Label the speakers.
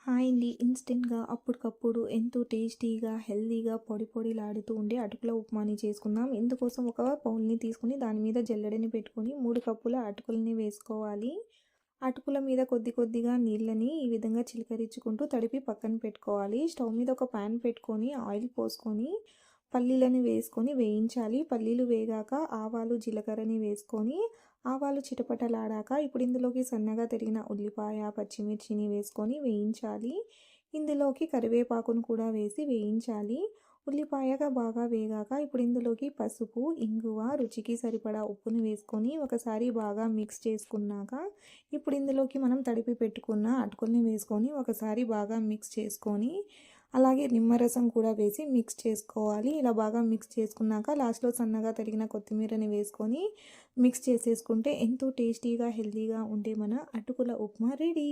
Speaker 1: Hi అండి. ఇన్‌స్టెంట్‌గా అప్పటికప్పుడు ఎంతో టేస్టీగా, హెల్తీగా పొడిలాడుతూ ఉండే అటుకుల ఉప్మాని చేసుకుందాం. ఇందుకోసం ఒక బౌల్‌ని తీసుకొని దాని మీద జల్లెడని పెట్టుకొని 3 కప్పుల అటుకులని వేసుకోవాలి. అటుకుల మీద కొద్దిగా నీళ్ళని ఈ విధంగా చిలకరించుకుంటూ తడిపి పక్కన పెట్టుకోవాలి. స్టవ్ మీద ఒక పాన్ పెట్టుకొని ఆయిల్ పోసుకొని పల్లీలను వేసుకొని వేయించాలి. పల్లీలు వేగాక ఆవాలు, జీలకర్రని వేసుకొని ఆవాలు చిటపటలాడాక ఇప్పుడు ఇందులోకి సన్నగా తరిగిన ఉల్లిపాయ, పచ్చిమిర్చిని వేసుకొని వేయించాలి. ఇందులోకి కరివేపాకును కూడా వేసి వేయించాలి. ఉల్లిపాయగా బాగా వేగాక ఇప్పుడు ఇందులోకి పసుపు, ఇంగువ, రుచికి సరిపడా ఉప్పుని వేసుకొని ఒకసారి బాగా మిక్స్ చేసుకున్నాక ఇప్పుడు ఇందులోకి మనం తడిపి పెట్టుకున్న అటుకుల్ని వేసుకొని ఒకసారి బాగా మిక్స్ చేసుకొని అలాగే నిమ్మరసం కూడా వేసి మిక్స్ చేసుకోవాలి. ఇలా బాగా మిక్స్ చేసుకున్నాక లాస్ట్లో సన్నగా తరిగిన కొత్తిమీరని వేసుకొని మిక్స్ చేసేసుకుంటే ఎంతో టేస్టీగా, హెల్తీగా ఉండే మన అటుకుల ఉప్మా రెడీ.